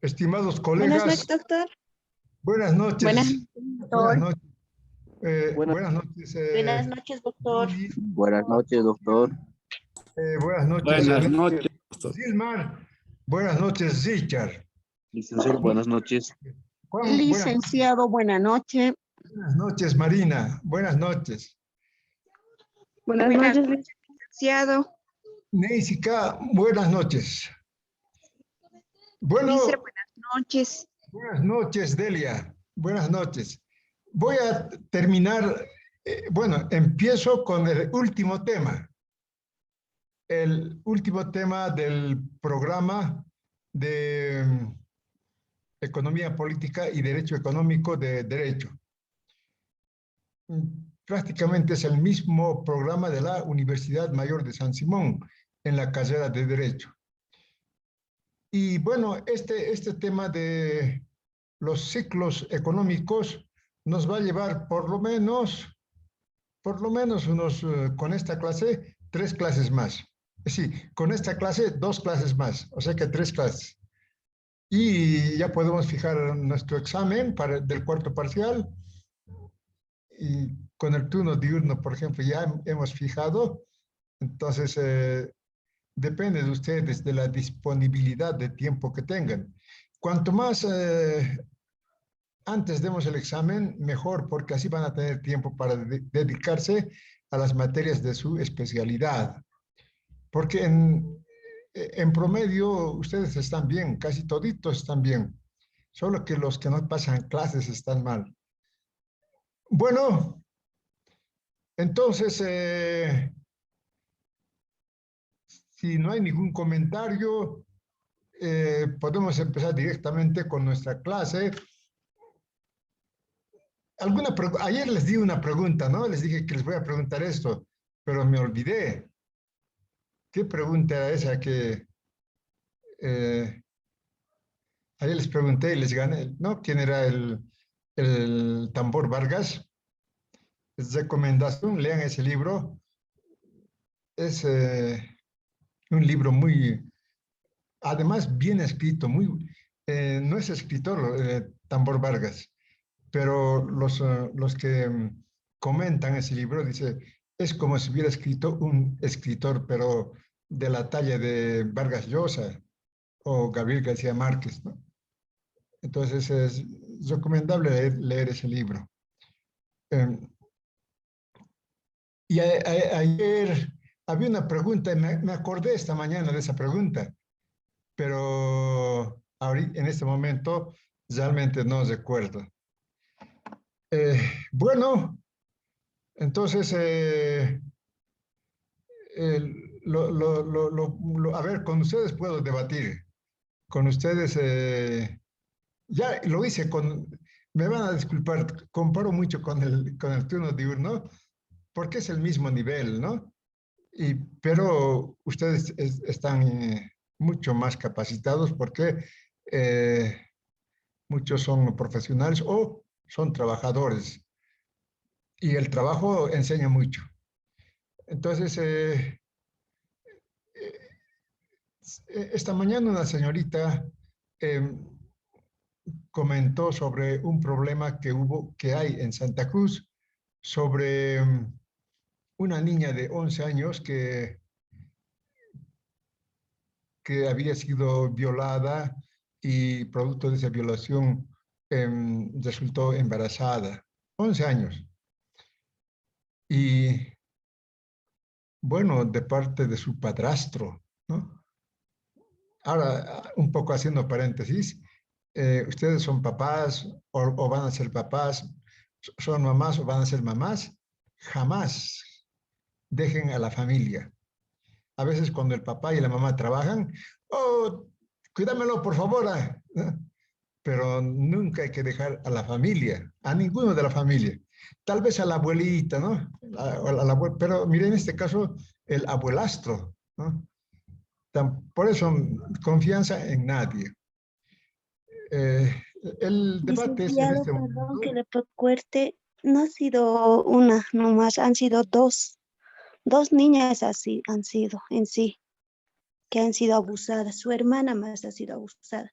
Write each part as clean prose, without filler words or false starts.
Estimados Buenas noches, colegas, doctor. buenas Buenas noches. noches, Buenas doctor. noches. Buenas, Buenas noches, Buenas noches, doctor. Yuli. buenas noches, doctor. Buenas noches, Buenas noches, doctor. Gilmar. Buenas noches, Richard. Licenciado, buenas noches. Juan, Licenciado, buena noche. buenas noches, Marina. Buenas noches. Buenas noches, licenciado. Neisica, buenas noches. Bueno, Dice buenas noches. buenas noches, Delia. Buenas noches. Voy a terminar, empiezo con el último tema. El último tema del programa de Economía Política y Derecho Económico de Derecho. Prácticamente es el mismo programa de la Universidad Mayor de San Simón en la carrera de Derecho. Y bueno, este tema de los ciclos económicos nos va a llevar por lo menos unos, con esta clase, 3 clases más. Sí, con esta clase, 2 clases más, o sea que 3 clases. Y ya podemos fijar nuestro examen del cuarto parcial. Y con el turno diurno, por ejemplo, ya hemos fijado. Entonces, depende de ustedes, de la disponibilidad de tiempo que tengan. Cuanto más antes demos el examen, mejor, porque así van a tener tiempo para dedicarse a las materias de su especialidad. Porque en promedio ustedes están bien, casi toditos están bien, solo que los que no pasan clases están mal. Bueno, entonces, si no hay ningún comentario, podemos empezar directamente con nuestra clase. Ayer les di una pregunta, ¿no? Les dije que les voy a preguntar esto, pero me olvidé. ¿Qué pregunta era esa que ayer les pregunté y les gané? ¿No? ¿Quién era el Tambor Vargas? Es recomendación, lean ese libro. Es un libro muy, además bien escrito, no es escritor Tambor Vargas, pero los que comentan ese libro, dice, es como si hubiera escrito un escritor, pero de la talla de Vargas Llosa o Gabriel García Márquez, ¿no? Entonces es recomendable leer ese libro. Y ayer había una pregunta, me acordé esta mañana de esa pregunta, pero ahorita, en este momento realmente no recuerdo. Bueno, entonces, a ver, con ustedes puedo debatir. Con ustedes, ya lo hice me van a disculpar, comparo mucho con el turno diurno, porque es el mismo nivel, ¿no? Pero ustedes están mucho más capacitados porque muchos son profesionales o son trabajadores. Y el trabajo enseña mucho. Entonces, esta mañana una señorita comentó sobre un problema que hay en Santa Cruz, sobre una niña de 11 años que había sido violada y producto de esa violación resultó embarazada. 11 años. Y bueno, de parte de su padrastro, ¿no? Ahora, un poco haciendo paréntesis, ustedes son papás o van a ser papás, son mamás o van a ser mamás, jamás dejen a la familia. A veces cuando el papá y la mamá trabajan, oh, cuídamelo por favor, ¿no? Pero nunca hay que dejar a la familia, a ninguno de la familia. Tal vez a la abuelita, ¿no? Pero mire, en este caso, el abuelastro, ¿no? Por eso, confianza en nadie. El debate es en Licenciado, este perdón que momento. le recuerde, no ha sido una nomás, han sido dos. Dos niñas así han sido en sí, que han sido abusadas. Su hermana más ha sido abusada.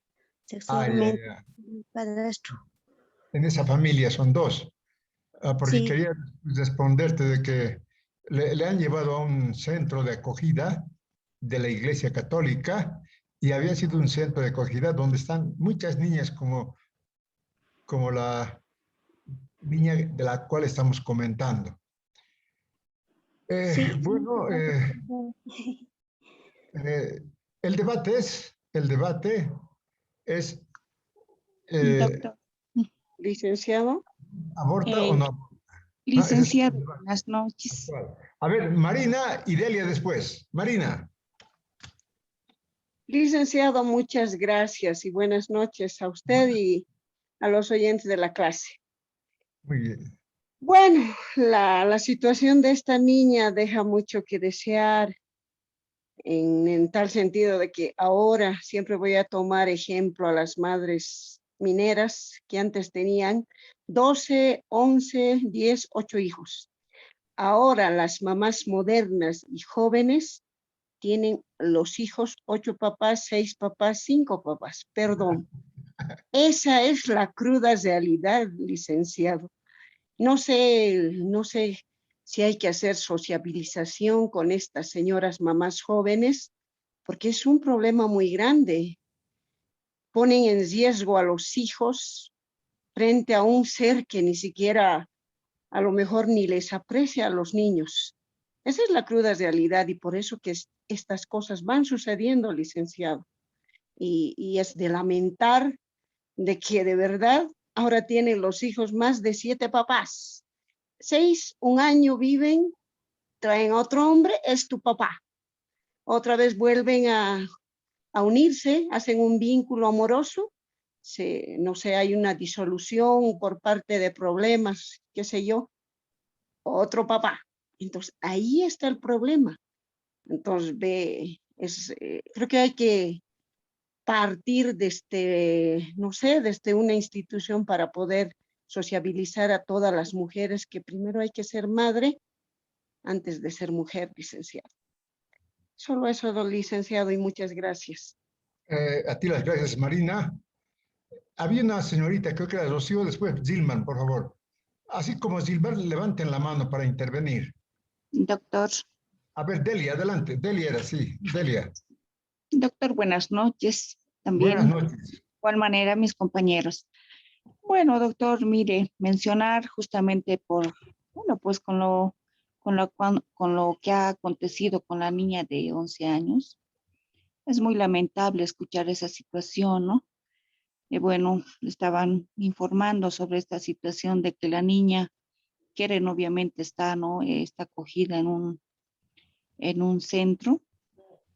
sexualmente ya. mi padrastro. En esa familia son dos. Porque Sí, quería responderte de que le han llevado a un centro de acogida de la Iglesia Católica y había sido un centro de acogida donde están muchas niñas como la niña de la cual estamos comentando. sí. Bueno, eh, el debate es eh, Doctor, licenciado. ¿aborta o Eh, no? No, ese es el licenciado, debate buenas noches. actual. A ver, Marina y Delia después. Marina. Licenciado, muchas gracias y buenas noches a usted y a los oyentes de la clase. Muy bien. Bueno, la situación de esta niña deja mucho que desear en tal sentido de que ahora siempre voy a tomar ejemplo a las madres mineras que antes tenían 12, 11, 10, 8 hijos. Ahora las mamás modernas y jóvenes tienen los hijos 8 papás, 6 papás, 5 papás. Perdón. Esa es la cruda realidad, licenciado. No sé si hay que hacer sociabilización con estas señoras mamás jóvenes, porque es un problema muy grande. Ponen en riesgo a los hijos frente a un ser que ni siquiera a lo mejor ni les aprecia a los niños. Esa es la cruda realidad y por eso que estas cosas van sucediendo, licenciado. Y es de lamentar de que de verdad ahora tienen los hijos más de 7 papás. 6, un año viven, traen a otro hombre, es tu papá. Otra vez vuelven a unirse, hacen un vínculo amoroso, no sé, hay una disolución por parte de problemas, qué sé yo, otro papá. Entonces, ahí está el problema. Entonces, creo que hay que partir desde, no sé, desde una institución para poder sociabilizar a todas las mujeres que primero hay que ser madre antes de ser mujer, licenciado. Solo eso, don licenciado, y muchas gracias. A ti las gracias, Marina. Había una señorita, creo que era Rocío, después Gilman, por favor. Así como Gilbert, levanten la mano para intervenir. Doctor, A ver, Delia, adelante. Delia era, sí. Delia. doctor, buenas noches. Buenas También, de noches. igual manera, mis compañeros. Bueno, doctor, mire, mencionar justamente bueno, pues con lo que ha acontecido con la niña de 11 años, es muy lamentable escuchar esa situación, ¿no? Bueno, estaban informando sobre esta situación de que la niña quieren, obviamente, ¿no? Está acogida en un centro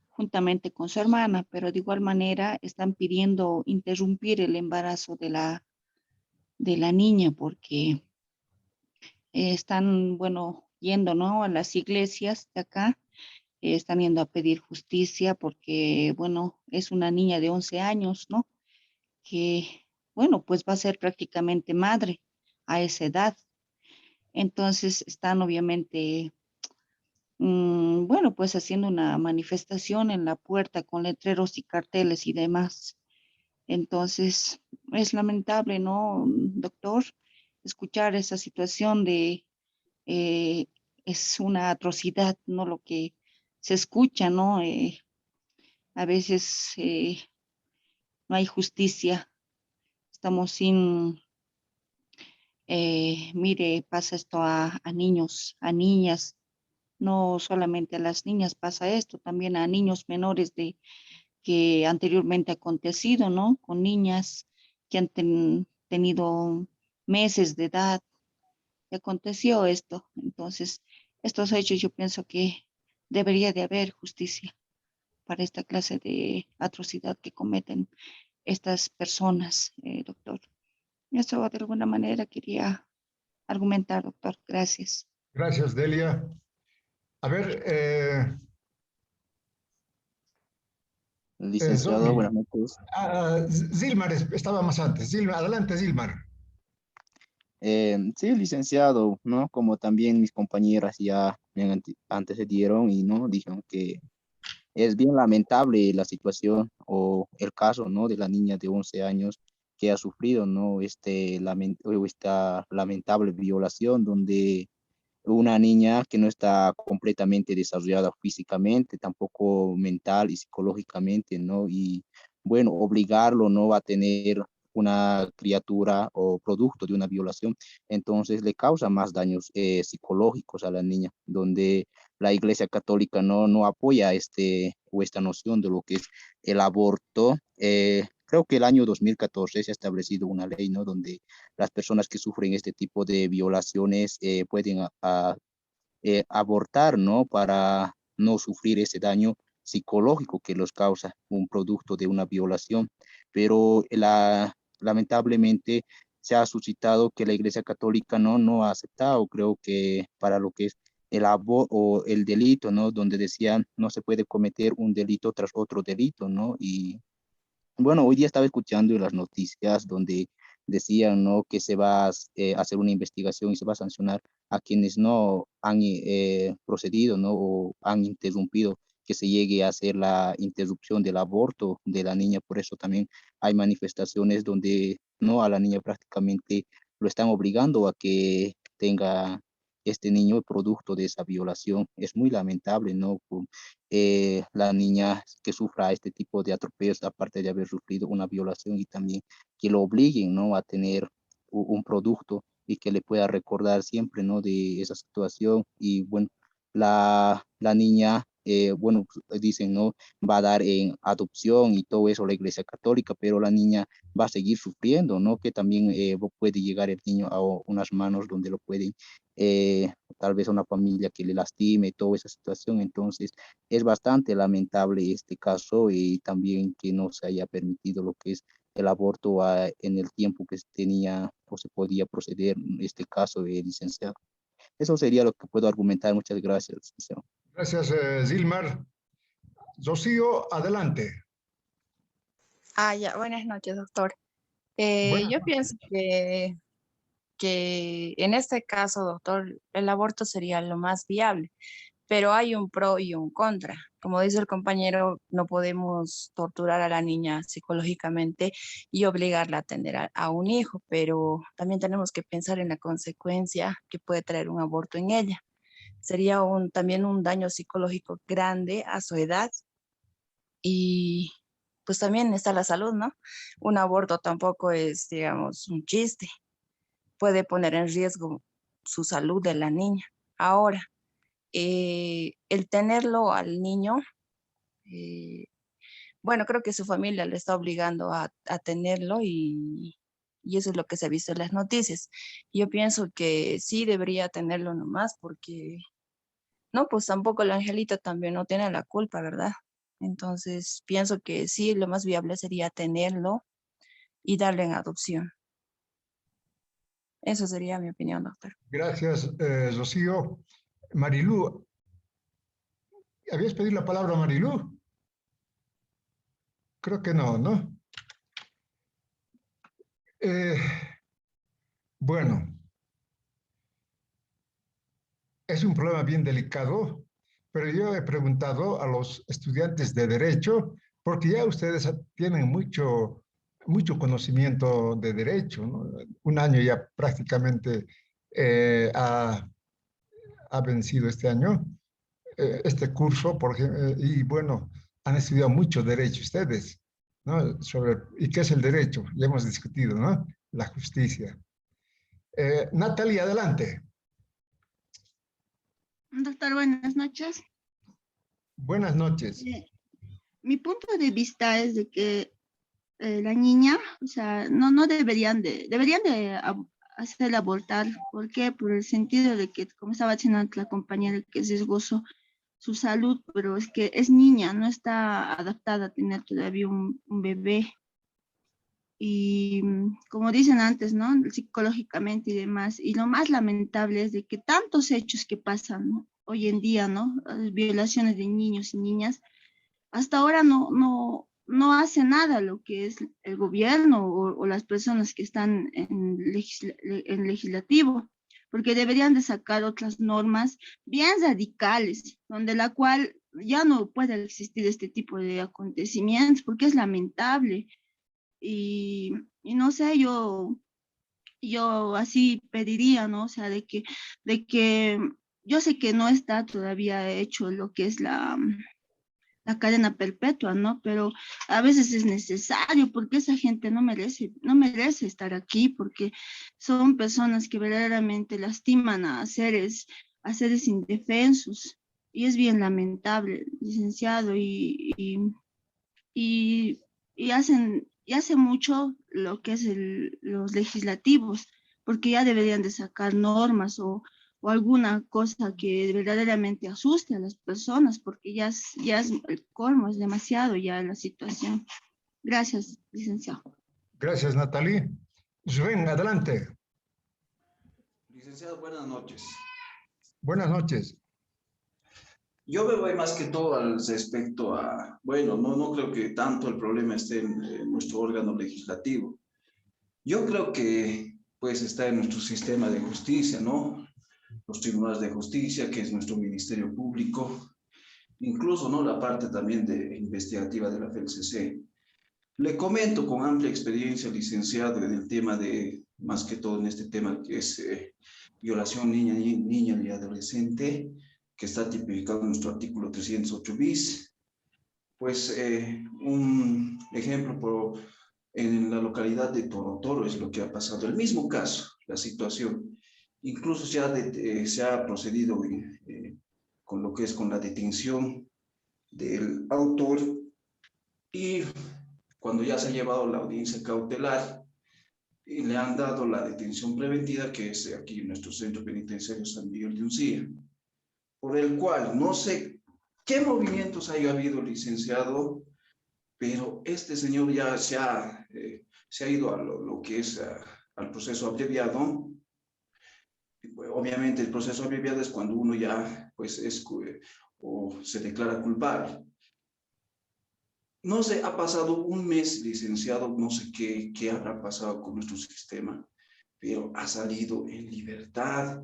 juntamente con su hermana, pero de igual manera están pidiendo interrumpir el embarazo de la niña porque están, bueno, yendo, ¿no? A las iglesias de acá, están yendo a pedir justicia porque, bueno, es una niña de 11 años, ¿no? Que, bueno, pues va a ser prácticamente madre a esa edad. Entonces están obviamente bueno, pues haciendo una manifestación en la puerta con letreros y carteles y demás. Entonces, es lamentable, ¿no, doctor? Escuchar esa situación eh, es una atrocidad, ¿no? Lo que se escucha, ¿no? A veces no hay justicia, estamos mire, pasa esto a niños, a niñas, no solamente a las niñas pasa esto, también a niños menores de que anteriormente ha acontecido, ¿no? Con niñas que han tenido meses de edad y aconteció esto. Entonces, estos hechos yo pienso que debería de haber justicia para esta clase de atrocidad que cometen estas personas, doctor. Eso de alguna manera quería argumentar, doctor. Gracias. Gracias, Delia. A ver, Licenciado, Zoe. buenas noches. Zilmar estaba más antes. Zilmar, adelante, Zilmar. Sí, licenciado, ¿no? Como también mis compañeras ya me antecedieron y no dijeron que es bien lamentable la situación o el caso, ¿no? De la niña de 11 años que ha sufrido, ¿no? Esta lamentable violación donde una niña que no está completamente desarrollada físicamente, tampoco mental y psicológicamente, ¿no? Y bueno, obligarlo, ¿no? A tener una criatura o producto de una violación, entonces le causa más daños psicológicos a la niña, donde la Iglesia Católica no apoya esta noción de lo que es el aborto. Creo que el año 2014 se ha establecido una ley, ¿no? Donde las personas que sufren este tipo de violaciones pueden abortar, ¿no? Para no sufrir ese daño psicológico que los causa un producto de una violación. Pero lamentablemente se ha suscitado que la Iglesia Católica no ha aceptado, creo que para lo que es el aborto o el delito, ¿no? Donde decían no se puede cometer un delito tras otro delito, ¿no? Y bueno, hoy día estaba escuchando las noticias donde decían, ¿no? Que se va a hacer una investigación y se va a sancionar a quienes no han procedido, ¿no? O han interrumpido que se llegue a hacer la interrupción del aborto de la niña. Por eso también hay manifestaciones donde, ¿no? A la niña prácticamente lo están obligando a que tenga este niño producto de esa violación. Es muy lamentable, ¿no? La niña que sufra este tipo de atropellos, aparte de haber sufrido una violación y también que lo obliguen, ¿no? A tener un producto y que le pueda recordar siempre, ¿no? De esa situación. Y bueno, la niña, bueno, dicen, ¿no? Va a dar en adopción y todo eso la Iglesia Católica, pero la niña va a seguir sufriendo, ¿no? Que también puede llegar el niño a unas manos donde lo pueden, tal vez a una familia que le lastime, toda esa situación. Entonces, es bastante lamentable este caso y también que no se haya permitido lo que es el aborto en el tiempo que se tenía o se podía proceder en este caso, licenciado. Eso sería lo que puedo argumentar. Muchas gracias, licenciado. Gracias, Zilmar. Rocío, adelante. Ya, buenas noches, doctor. Buenas Yo noches. pienso que en este caso, doctor, el aborto sería lo más viable, pero hay un pro y un contra. Como dice el compañero, no podemos torturar a la niña psicológicamente y obligarla a tener a un hijo, pero también tenemos que pensar en la consecuencia que puede traer un aborto en ella. Sería también un daño psicológico grande a su edad y pues también está la salud, ¿no? Un aborto tampoco es, digamos, un chiste. Puede poner en riesgo su salud de la niña. Ahora, el tenerlo al niño, eh, bueno, creo que su familia le está obligando a tenerlo y eso es lo que se ha visto en las noticias. Yo pienso que sí debería tenerlo nomás porque, no, pues tampoco el angelito también no tiene la culpa, ¿verdad? Entonces, pienso que sí, lo más viable sería tenerlo y darle en adopción. Eso sería mi opinión, doctor. Gracias, Rocío. Marilú, ¿habías pedido la palabra, Marilú? Creo que no, ¿no? Bueno, es un problema bien delicado, pero yo he preguntado a los estudiantes de Derecho, porque ya ustedes tienen mucho conocimiento de Derecho, ¿no? Un año ya prácticamente ha vencido este año, este curso, por ejemplo, y bueno, han estudiado mucho Derecho ustedes, ¿no? ¿Y qué es el derecho? Ya hemos discutido, ¿no? La justicia. Natalia, adelante. Doctor, buenas noches. Buenas noches. Mi punto de vista es de que la niña, o sea, no deberían de hacerla abortar. ¿Por qué? Por el sentido de que, como estaba diciendo la compañera, que es riesgoso su salud, pero es que es niña, no está adaptada a tener todavía un bebé. Y como dicen antes, ¿no? Psicológicamente y demás. Y lo más lamentable es de que tantos hechos que pasan, ¿no? Hoy en día, ¿no? Violaciones de niños y niñas, hasta ahora no hace nada lo que es el gobierno o las personas que están en legislativo, porque deberían de sacar otras normas bien radicales, donde la cual ya no puede existir este tipo de acontecimientos porque es lamentable. Y no sé, yo así pediría, ¿no? O sea, de que yo sé que no está todavía hecho lo que es la cadena perpetua, ¿no? Pero a veces es necesario porque esa gente no merece estar aquí porque son personas que verdaderamente lastiman a seres indefensos. Y es bien lamentable, licenciado, y, y hace mucho lo que es los legislativos, porque ya deberían de sacar normas o alguna cosa que verdaderamente asuste a las personas, porque ya es el colmo, es demasiado ya la situación. Gracias, licenciado. Gracias, Natalie. Rubén, adelante. Licenciado, buenas noches. Buenas noches. Yo me voy más que todo al respecto a, bueno, no creo que tanto el problema esté en nuestro órgano legislativo. Yo creo que pues está en nuestro sistema de justicia, ¿no? Los tribunales de justicia, que es nuestro Ministerio Público, incluso, ¿no? La parte también de investigativa de la FELCC. Le comento con amplia experiencia, licenciado, en el tema de, más que todo en este tema que es violación niña y adolescente, que está tipificado en nuestro artículo 308 bis. Pues un ejemplo en la localidad de Toro es lo que ha pasado. El mismo caso, la situación. Incluso se ha procedido con lo que es con la detención del autor y cuando ya se ha llevado la audiencia cautelar y le han dado la detención preventiva, que es aquí en nuestro centro penitenciario San Miguel de Uncía, por el cual no sé qué movimientos haya habido, licenciado, pero este señor ya se ha ido a lo que es al proceso abreviado. Obviamente el proceso abreviado es cuando uno ya pues o se declara culpable. No sé, ha pasado un mes, licenciado, no sé qué habrá pasado con nuestro sistema, pero ha salido en libertad.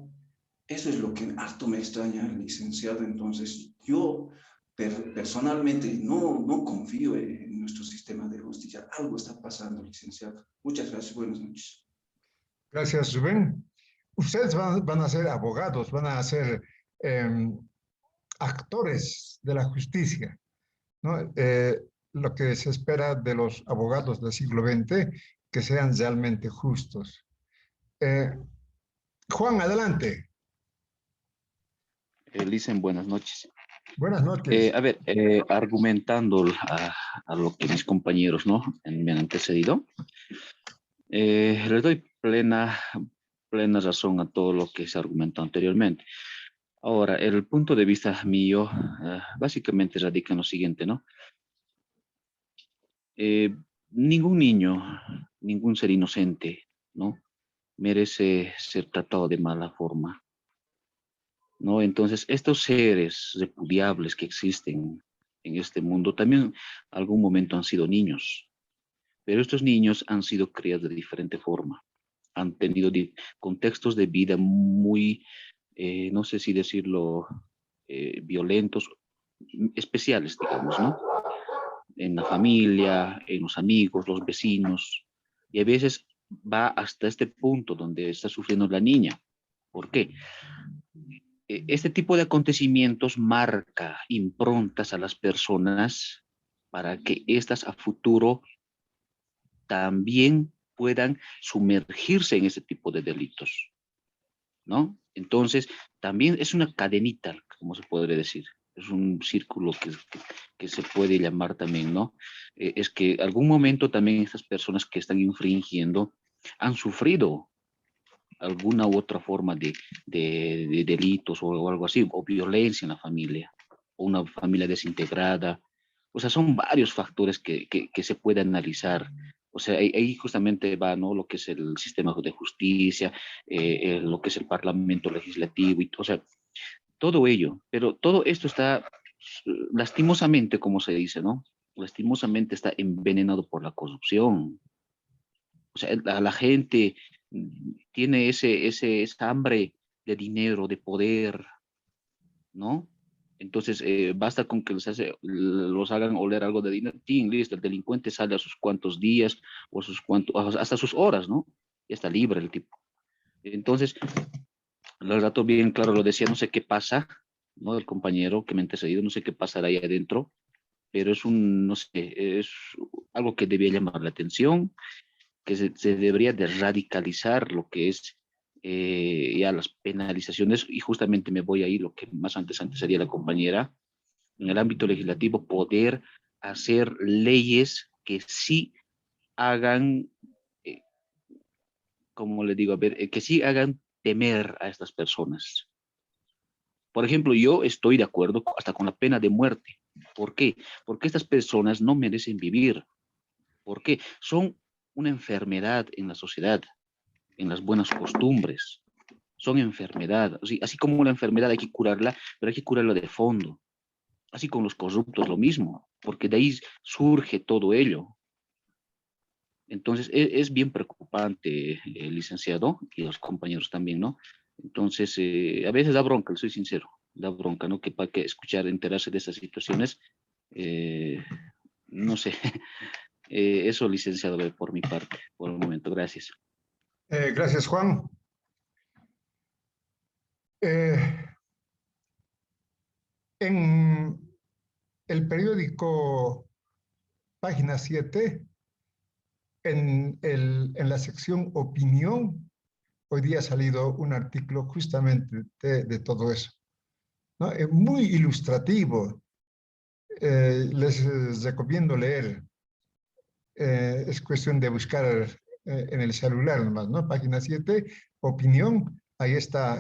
Eso es lo que harto me extraña, licenciado. Entonces, yo personalmente no confío en nuestro sistema de justicia. Algo está pasando, licenciado. Muchas gracias. Buenas noches. Gracias, Rubén. Ustedes van a ser abogados, van a ser actores de la justicia, ¿no? Lo que se espera de los abogados del siglo XX, que sean realmente justos. Juan, adelante. Licen, buenas noches. Buenas noches. A ver, argumentando a lo que mis compañeros, ¿no? Me han antecedido, les doy plena razón a todo lo que se argumentó anteriormente. Ahora, el punto de vista mío básicamente radica en lo siguiente, ¿no? Ningún niño, ningún ser inocente, ¿no? Merece ser tratado de mala forma, ¿no? Entonces, estos seres repudiables que existen en este mundo también algún momento han sido niños, pero estos niños han sido criados de diferente forma, han tenido contextos de vida muy, no sé si decirlo, violentos, especiales, digamos, ¿no? En la familia, en los amigos, los vecinos, y a veces va hasta este punto donde está sufriendo la niña. ¿Por qué? Este tipo de acontecimientos marca improntas a las personas para que éstas a futuro también puedan sumergirse en ese tipo de delitos, ¿no? Entonces, también es una cadenita, como se podría decir. Es un círculo que se puede llamar también, ¿no? Es que algún momento también estas personas que están infringiendo han sufrido alguna u otra forma de delitos o algo así, o violencia en la familia, o una familia desintegrada. O sea, son varios factores que se puede analizar. O sea, ahí justamente va, ¿no? Lo que es el sistema de justicia, lo que es el parlamento legislativo, o sea, todo ello. Pero todo esto está lastimosamente, como se dice, ¿no? Lastimosamente está envenenado por la corrupción. O sea, la gente tiene esa hambre de dinero, de poder, ¿no? Entonces, basta con que los hagan oler algo de dinero, listo, el delincuente sale a sus cuantos días o hasta sus horas, ¿no? Ya está libre el tipo. Entonces, el rato bien claro lo decía, no sé qué pasa, ¿no? El compañero que me ha antecedido, no sé qué pasará ahí adentro, pero no sé, es algo que debía llamar la atención, que se debería de radicalizar lo que es ya las penalizaciones, y justamente me voy ahí, lo que más antes sería la compañera, en el ámbito legislativo, poder hacer leyes que sí hagan, eh, como le digo, a ver, que sí hagan temer a estas personas. Por ejemplo, yo estoy de acuerdo hasta con la pena de muerte. ¿Por qué? Porque estas personas no merecen vivir. ¿Por qué? Son una enfermedad en la sociedad, en las buenas costumbres. Son enfermedad. Así como la enfermedad hay que curarla, pero hay que curarla de fondo. Así con los corruptos lo mismo, porque de ahí surge todo ello. Entonces, es bien preocupante, el licenciado, y los compañeros también, ¿no? Entonces, a veces da bronca, soy sincero, da bronca, ¿no? Que para que escuchar, enterarse de esas situaciones, no sé, eso, licenciado, por mi parte, por el momento. Gracias. Gracias, Juan. En el periódico Página 7, en la sección Opinión, hoy día ha salido un artículo justamente de todo eso, ¿no? Muy ilustrativo. Les recomiendo leer. Es cuestión de buscar en el celular nomás, ¿no? Página 7, Opinión. Ahí está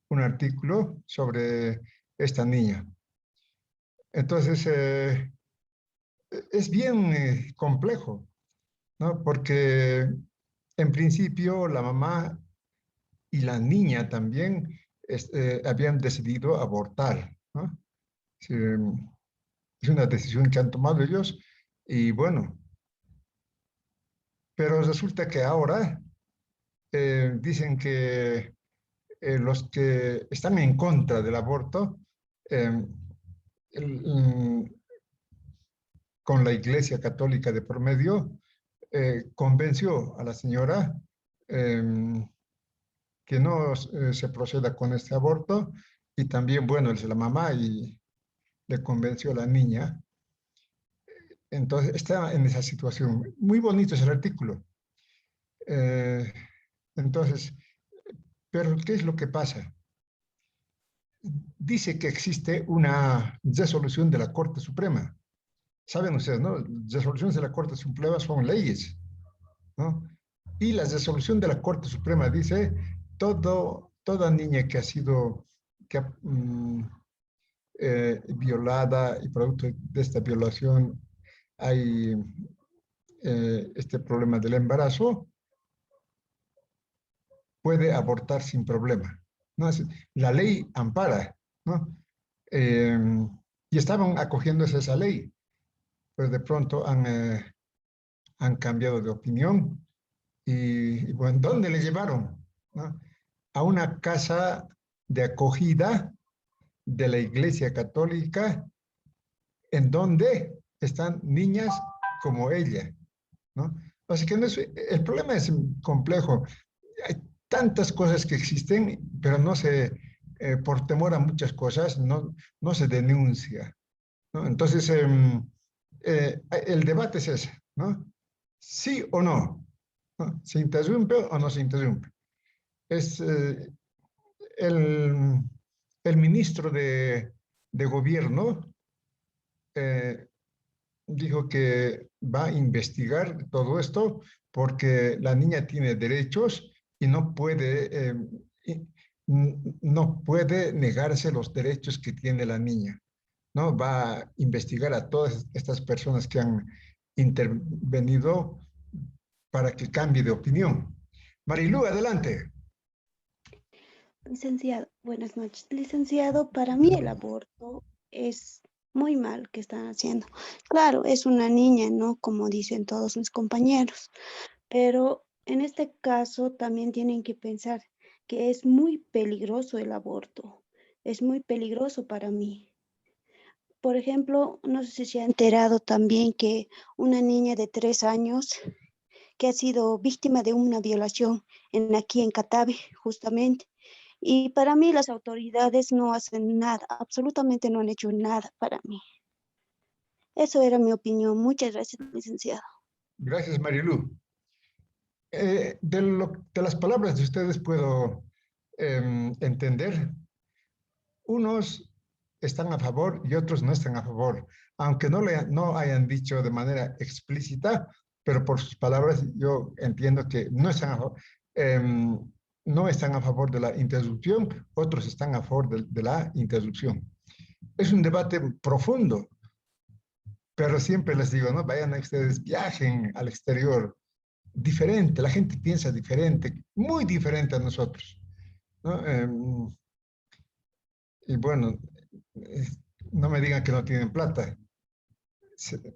un artículo sobre esta niña. Entonces, es bien complejo, ¿no? Porque en principio la mamá y la niña también habían decidido abortar, ¿no? Es una decisión que han tomado ellos y bueno, pero resulta que ahora dicen que los que están en contra del aborto, eh, el, con la Iglesia Católica de por medio, convenció a la señora que no se proceda con este aborto, y también, bueno, es la mamá y le convenció a la niña. Entonces, está en esa situación. Muy bonito es el artículo. Entonces, pero ¿qué es lo que pasa? Dice que existe una resolución de la Corte Suprema. Saben ustedes, ¿no? Resoluciones de la Corte Suprema son leyes, ¿no? Y la resolución de la Corte Suprema dice, toda niña que ha sido violada, y producto de esta violación hay este problema del embarazo, puede abortar sin problema, ¿no? La ley ampara, ¿no? Y estaban acogiéndose a esa ley, pues de pronto han cambiado de opinión y bueno, ¿dónde le llevaron? ¿No? A una casa de acogida de la Iglesia Católica, en donde están niñas como ella, ¿no? Así que el problema es complejo. Hay tantas cosas que existen, pero no se, por temor a muchas cosas, no se denuncia, ¿no? Entonces, el debate es ese, ¿no? ¿Sí o no? ¿No? ¿Se interrumpe o no se interrumpe? Es el, el ministro de Gobierno dijo que va a investigar todo esto porque la niña tiene derechos y no puede negarse los derechos que tiene la niña, ¿no? Va a investigar a todas estas personas que han intervenido para que cambie de opinión. Marilu, adelante. Licenciado, buenas noches. Licenciado, para mí el aborto es muy mal que están haciendo. Claro, es una niña, ¿no? Como dicen todos mis compañeros, pero en este caso también tienen que pensar que es muy peligroso el aborto. es muy peligroso para mí. Por ejemplo, no sé si se ha enterado también que una niña de 3 años que ha sido víctima de una violación aquí en Catabe, justamente. Y para mí las autoridades no hacen nada, absolutamente no han hecho nada para mí. Eso era mi opinión. Muchas gracias, licenciado. Gracias, Marilu. De las palabras de ustedes puedo entender, unos están a favor y otros no están a favor, aunque no hayan dicho de manera explícita, pero por sus palabras yo entiendo que no están a favor de la interrupción, otros están a favor de la interrupción. Es un debate profundo, pero siempre les digo, ¿no? Vayan a ustedes, viajen al exterior, diferente, la gente piensa diferente, muy diferente a nosotros, ¿no? Y bueno, no me digan que no tienen plata.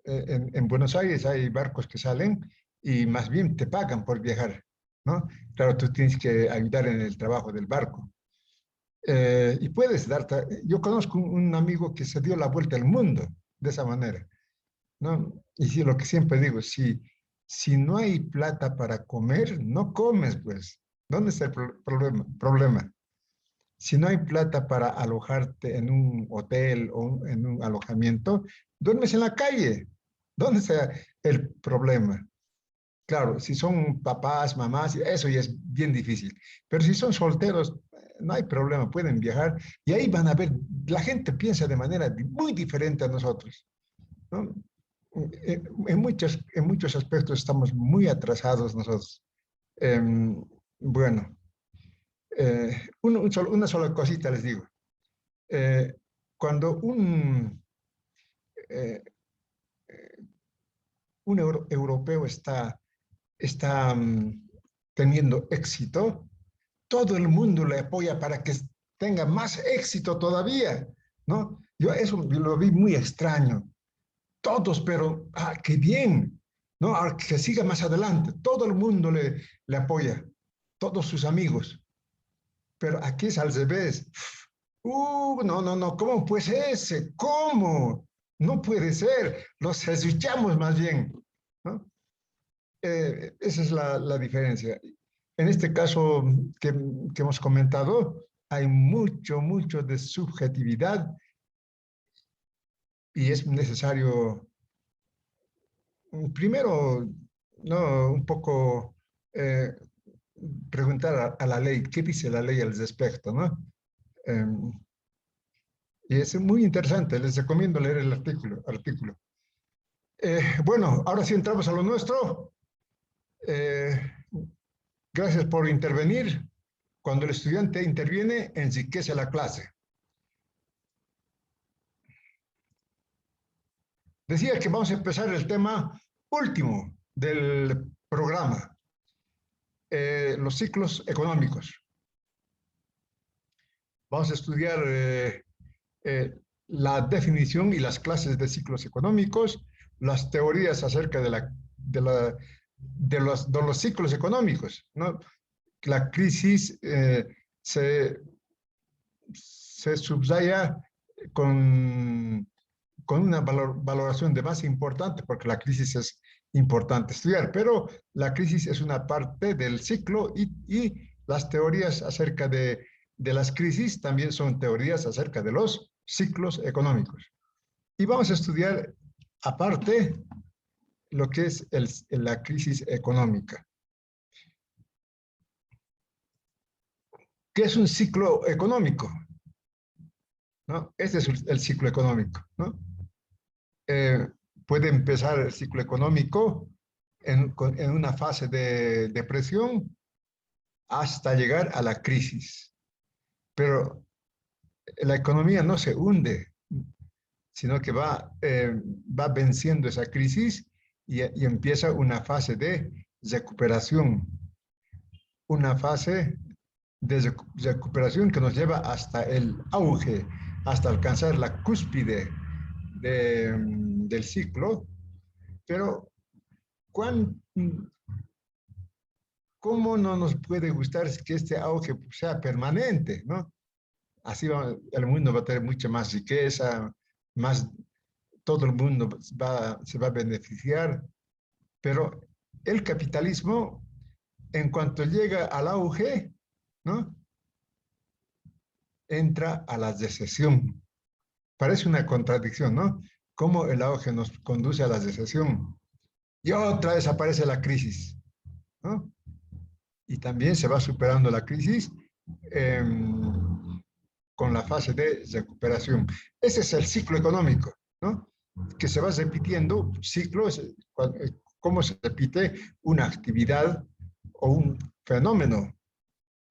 En Buenos Aires hay barcos que salen y más bien te pagan por viajar, ¿no? Claro, tú tienes que ayudar en el trabajo del barco. Y puedes darte... Yo conozco un amigo que se dio la vuelta al mundo de esa manera, ¿no? Y sí, lo que siempre digo, si no hay plata para comer, no comes, pues. ¿Dónde está el problema? Si no hay plata para alojarte en un hotel o en un alojamiento, duermes en la calle. ¿Dónde está el problema? Claro, si son papás, mamás, eso ya es bien difícil. Pero si son solteros, no hay problema, pueden viajar. Y ahí van a ver, la gente piensa de manera muy diferente a nosotros, ¿no? En muchos aspectos estamos muy atrasados nosotros. Bueno, una sola cosita les digo. Cuando eh, un europeo está teniendo éxito, todo el mundo le apoya para que tenga más éxito todavía, ¿no? Yo eso lo vi muy extraño. Todos, pero, qué bien, ¿no? Que siga más adelante. Todo el mundo le apoya, todos sus amigos. Pero aquí es al revés. No, ¿cómo pues ese? ¿Cómo? No puede ser. Los escuchamos más bien, ¿no? Esa es la diferencia. En este caso que hemos comentado, hay mucho de subjetividad y es necesario, primero, no, un poco preguntar a la ley, ¿qué dice la ley al respecto, no? Y es muy interesante, les recomiendo leer el artículo. Bueno, ahora sí entramos a lo nuestro. Gracias por intervenir. Cuando el estudiante interviene, enriquece la clase. Decía que vamos a empezar el tema último del programa, los ciclos económicos. Vamos a estudiar la definición y las clases de ciclos económicos, las teorías acerca de los ciclos económicos, ¿no? La crisis se subraya con una valoración de base importante, porque la crisis es importante estudiar, pero la crisis es una parte del ciclo y las teorías acerca de las crisis también son teorías acerca de los ciclos económicos. Y vamos a estudiar aparte lo que es la crisis económica. ¿Qué es un ciclo económico? ¿No? Este es el ciclo económico, ¿no? Puede empezar el ciclo económico en una fase de depresión hasta llegar a la crisis. Pero la economía no se hunde, sino que va venciendo esa crisis y empieza una fase de recuperación. Una fase de recuperación que nos lleva hasta el auge, hasta alcanzar la cúspide del ciclo. Pero, ¿cómo no nos puede gustar que este auge sea permanente, ¿no? así el mundo va a tener mucha más riqueza, más, todo el mundo se va a beneficiar, pero el capitalismo, en cuanto llega al auge, ¿no?, entra a la recesión. Parece una contradicción, ¿no? Cómo el auge nos conduce a la recesión. Y otra vez aparece la crisis, ¿no? Y también se va superando la crisis con la fase de recuperación. Ese es el ciclo económico, ¿no?, que se va repitiendo, ciclos, cómo se repite una actividad o un fenómeno,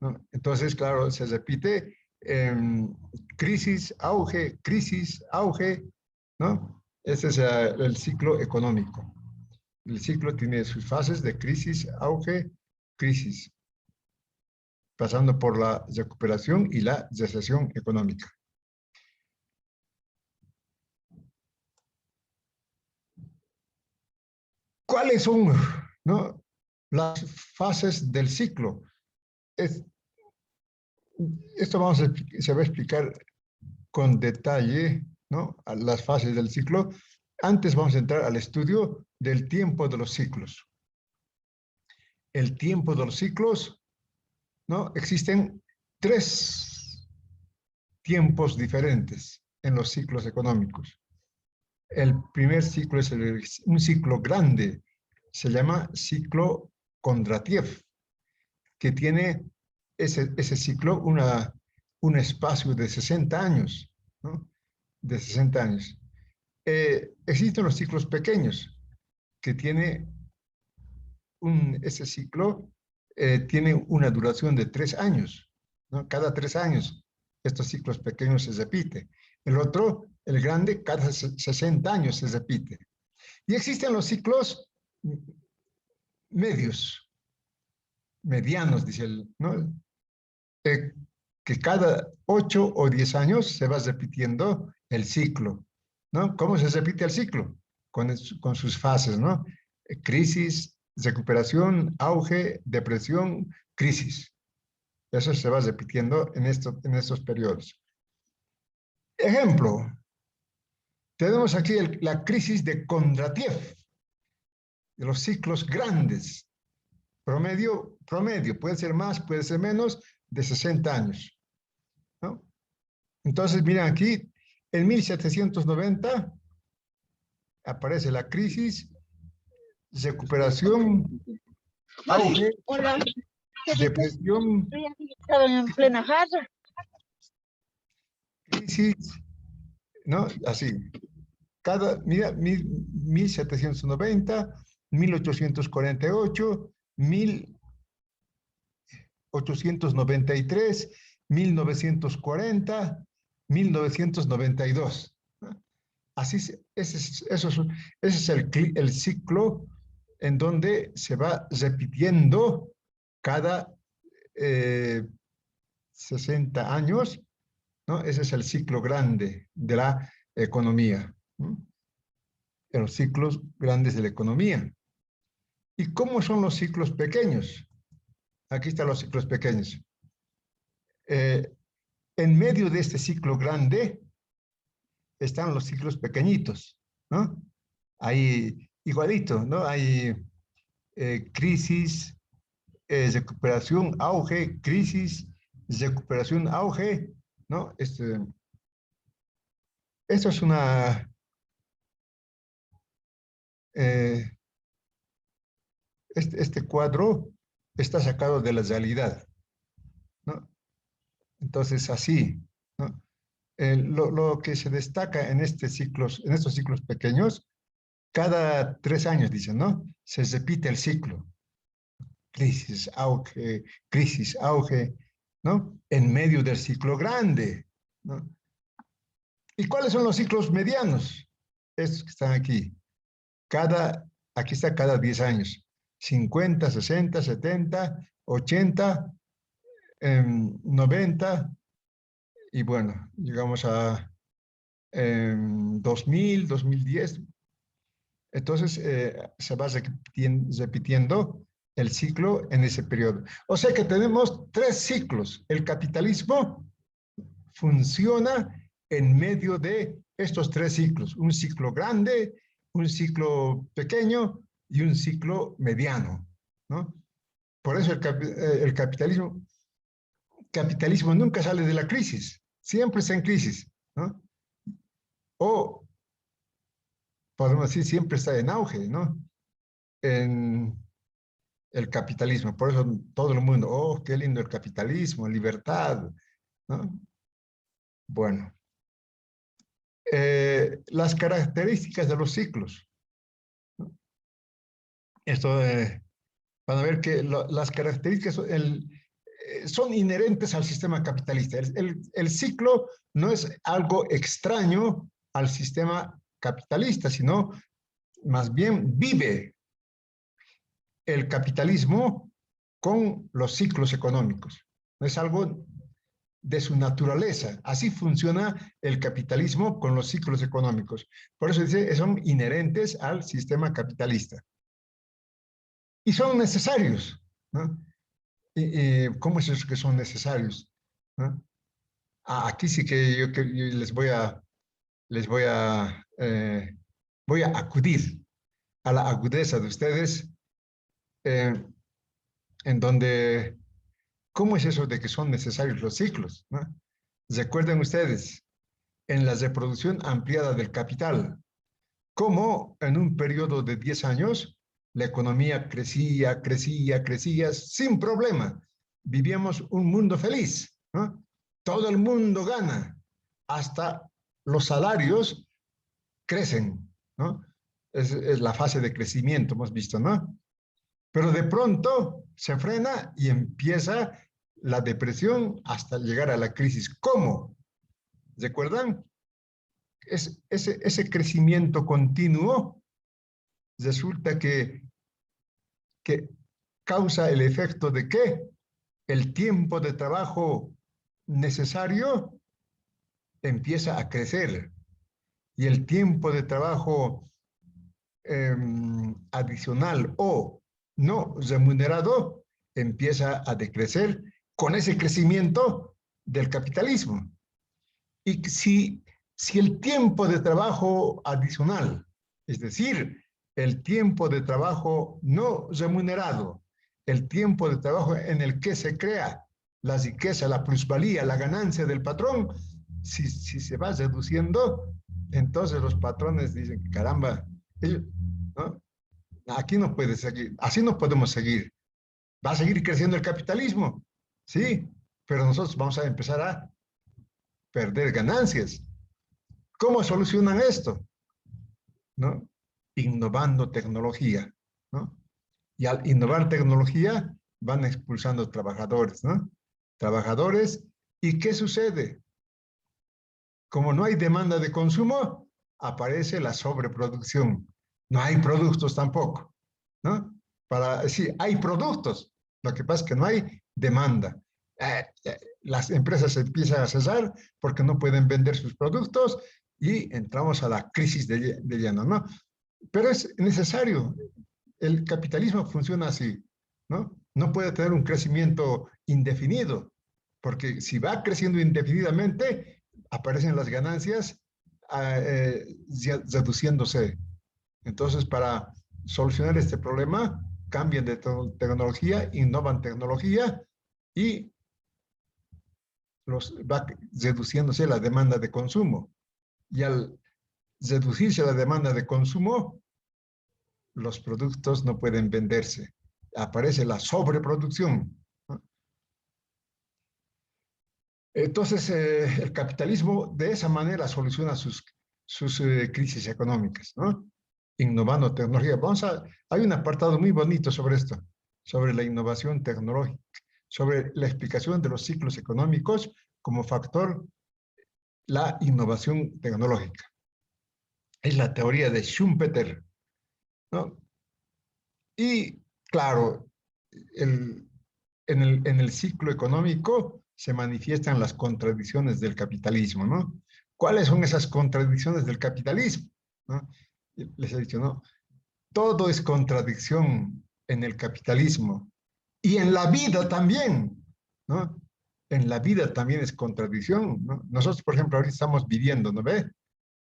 ¿no? Entonces, claro, se repite crisis, auge, ¿no? Ese es el ciclo económico. El ciclo tiene sus fases de crisis, auge, crisis, pasando por la recuperación y la recesión económica. ¿Cuáles son, ¿no?, las fases del ciclo? Esto se va a explicar con detalle, ¿no?, a las fases del ciclo. Antes vamos a entrar al estudio del tiempo de los ciclos. El tiempo de los ciclos, ¿no? Existen 3 tiempos diferentes en los ciclos económicos. El primer ciclo es un ciclo grande, se llama ciclo Kondratiev, que tiene ese ciclo un espacio de 60 años, ¿no?, de 60 años. Existen los ciclos pequeños, que tiene ese ciclo tiene una duración de 3 años, ¿no? Cada 3 años estos ciclos pequeños se repiten. El otro, el grande, cada 60 años se repite. Y existen los ciclos medianos, dice él, ¿no?, que cada 8 o 10 años se va repitiendo el ciclo, ¿no? ¿Cómo se repite el ciclo? Con sus fases, ¿no? Crisis, recuperación, auge, depresión, crisis. Eso se va repitiendo en estos periodos. Ejemplo, tenemos aquí la crisis de Kondratiev, de los ciclos grandes. Promedio, puede ser más, puede ser menos, de 60 años, ¿no? Entonces, miren aquí, en 1790 aparece la crisis, recuperación, auge, depresión, Estaban en plena jarra. crisis, ¿no? Así. Mira, 1790, 1848, 1893, 1940, 1992. Así, ese es el ciclo en donde se va repitiendo cada 60 años, ¿no? Ese es el ciclo grande de la economía, ¿no?, en los ciclos grandes de la economía. ¿Y cómo son los ciclos pequeños? Aquí están los ciclos pequeños. En medio de este ciclo grande están los ciclos pequeñitos, ¿no? Hay igualito, ¿no? Hay crisis, recuperación, auge, crisis, recuperación, auge, ¿no? Esto es una... este cuadro está sacado de la realidad, ¿no? Entonces, así, ¿no? Lo que se destaca en estos ciclos pequeños, cada 3 años, dicen, ¿no?, se repite el ciclo. Crisis, auge, ¿no?, en medio del ciclo grande, ¿no? ¿Y cuáles son los ciclos medianos? Estos que están aquí. Aquí está cada 10 años. 50, 60, 70, 80, 90, y bueno, llegamos a 2000, 2010. Entonces, se va repitiendo el ciclo en ese periodo. O sea que tenemos 3 ciclos. El capitalismo funciona en medio de estos tres ciclos, un ciclo grande, un ciclo pequeño y un ciclo mediano, ¿no? Por eso el capitalismo nunca sale de la crisis, siempre está en crisis, ¿no? O, podemos decir, siempre está en auge, ¿no? En el capitalismo, por eso todo el mundo, oh, qué lindo el capitalismo, libertad, ¿no? Bueno, las características de los ciclos. Esto, van a ver que las características son inherentes al sistema capitalista. El ciclo no es algo extraño al sistema capitalista, sino más bien vive el capitalismo con los ciclos económicos. No es algo de su naturaleza. Así funciona el capitalismo con los ciclos económicos. Por eso dice, son inherentes al sistema capitalista. Y son necesarios, ¿no? ¿Cómo es eso que son necesarios? ¿No? Aquí sí que yo voy a acudir a la agudeza de ustedes, en donde, ¿cómo es eso de que son necesarios los ciclos? ¿No? Recuerden ustedes, en la reproducción ampliada del capital, cómo en un periodo de 10 años la economía crecía, sin problema. Vivíamos un mundo feliz, ¿no? Todo el mundo gana, hasta los salarios crecen, ¿no? Es la fase de crecimiento, hemos visto, ¿no? Pero de pronto se frena y empieza la depresión hasta llegar a la crisis. ¿Cómo? ¿Recuerdan? Ese crecimiento continuo resulta que causa el efecto de que el tiempo de trabajo necesario empieza a crecer y el tiempo de trabajo adicional o no remunerado empieza a decrecer con ese crecimiento del capitalismo. Y si el tiempo de trabajo adicional, es decir, el tiempo de trabajo no remunerado, el tiempo de trabajo en el que se crea la riqueza, la plusvalía, la ganancia del patrón, si se va reduciendo, entonces los patrones dicen, caramba, ¿no? Aquí no puede seguir, así no podemos seguir. ¿Va a seguir creciendo el capitalismo? Sí, pero nosotros vamos a empezar a perder ganancias. ¿Cómo solucionan esto? ¿No? Innovando tecnología, ¿no? Y al innovar tecnología van expulsando trabajadores, ¿no? Trabajadores, ¿y qué sucede? Como no hay demanda de consumo, aparece la sobreproducción. No hay productos tampoco, ¿no? Sí, hay productos, lo que pasa es que no hay demanda. Las empresas se empiezan a cesar porque no pueden vender sus productos y entramos a la crisis de lleno, ¿no? Pero es necesario. El capitalismo funciona así, ¿no? No puede tener un crecimiento indefinido, porque si va creciendo indefinidamente, aparecen las ganancias reduciéndose. Entonces, para solucionar este problema, cambian de tecnología, innovan tecnología y va reduciéndose la demanda de consumo. Y al reducirse la demanda de consumo, los productos no pueden venderse. Aparece la sobreproducción, ¿no? Entonces, el capitalismo de esa manera soluciona sus crisis económicas, ¿no? Innovando tecnología. Hay un apartado muy bonito sobre esto, sobre la innovación tecnológica, sobre la explicación de los ciclos económicos como factor, la innovación tecnológica. Es la teoría de Schumpeter, ¿no? Y claro, en el ciclo económico se manifiestan las contradicciones del capitalismo, ¿no? ¿Cuáles son esas contradicciones del capitalismo? ¿No? Les he dicho, ¿no? Todo es contradicción en el capitalismo y en la vida también, ¿no? en la vida también es contradicción, ¿no? Nosotros, por ejemplo, ahorita estamos viviendo, ¿no ve?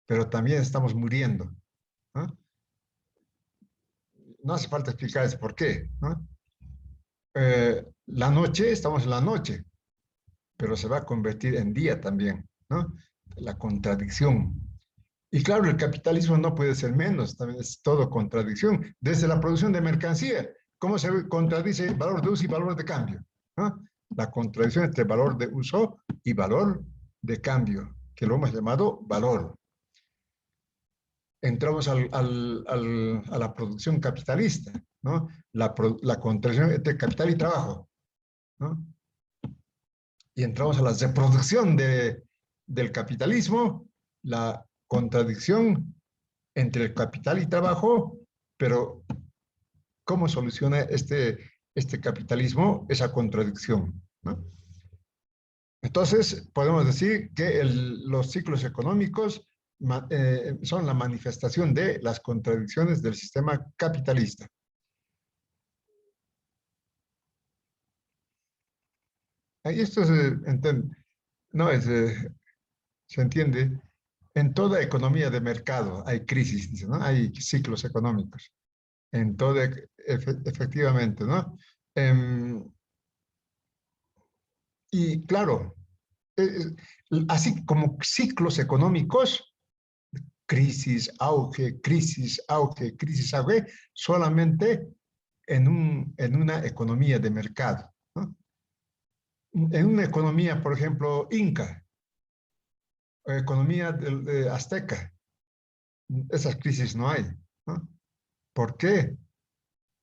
Pero también estamos muriendo, ¿no? No hace falta explicarles por qué, ¿no? La noche, estamos en la noche, pero se va a convertir en día también, ¿no? La contradicción. Y claro, el capitalismo no puede ser menos, también es todo contradicción. Desde la producción de mercancía, ¿cómo se contradice valor de uso y valor de cambio? ¿No? La contradicción entre valor de uso y valor de cambio, que lo hemos llamado valor. Entramos a la producción capitalista, ¿no? La contradicción entre capital y trabajo, ¿no? Y entramos a la reproducción del capitalismo, la contradicción entre el capital y trabajo, pero ¿cómo soluciona este capitalismo esa contradicción, ¿no? Entonces, podemos decir que los ciclos económicos son la manifestación de las contradicciones del sistema capitalista. Ahí esto se entiende. En toda economía de mercado hay crisis, dice, ¿no? Hay ciclos económicos. En todo, efectivamente, ¿no? Y claro, así como ciclos económicos, crisis, auge, solamente en una economía de mercado, ¿no? En una economía, por ejemplo, inca, economía azteca, esas crisis no hay, ¿no? ¿Por qué?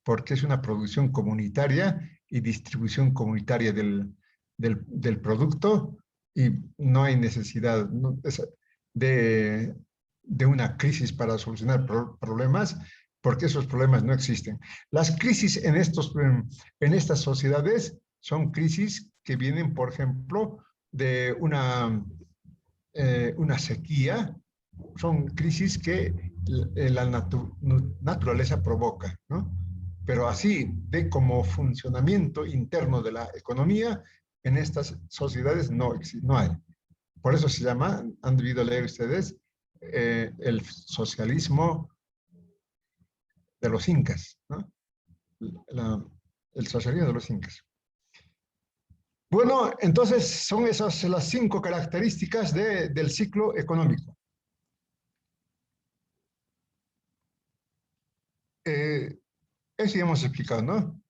Porque es una producción comunitaria y distribución comunitaria del producto y no hay necesidad de una crisis para solucionar problemas, porque esos problemas no existen. Las crisis en estas sociedades son crisis que vienen, por ejemplo, de una sequía, son crisis que la naturaleza provoca, ¿no? Pero así de como funcionamiento interno de la economía, en estas sociedades no hay. Por eso se llama, han debido leer ustedes, el socialismo de los incas, ¿no? El socialismo de los incas. Bueno, entonces son esas las 5 características del ciclo económico. Eso ya hemos explicado, ¿no?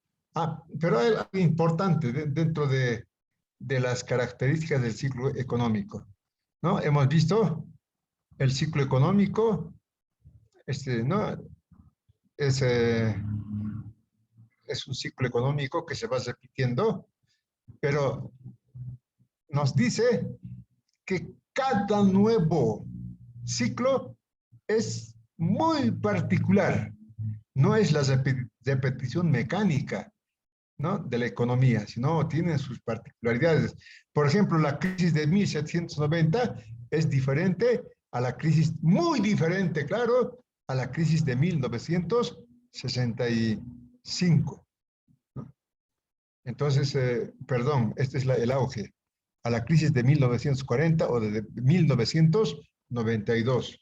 Pero hay algo importante dentro de las características del ciclo económico, ¿no? Hemos visto el ciclo económico, ¿no? Es un ciclo económico que se va repitiendo, pero nos dice que cada nuevo ciclo es muy particular. No es la repetición mecánica, ¿no?, de la economía, sino tiene sus particularidades. Por ejemplo, la crisis de 1790 es diferente a la crisis, muy diferente, claro, a la crisis de 1965. ¿No? Entonces, perdón, este es el auge, a la crisis de 1940 o de 1992.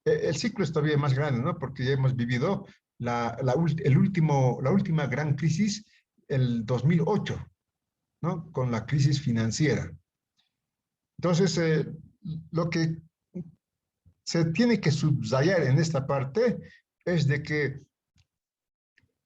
El ciclo es todavía más grande, ¿no? Porque ya hemos vivido la última gran crisis, el 2008, ¿no? Con la crisis financiera. Entonces, lo que se tiene que subrayar en esta parte es de que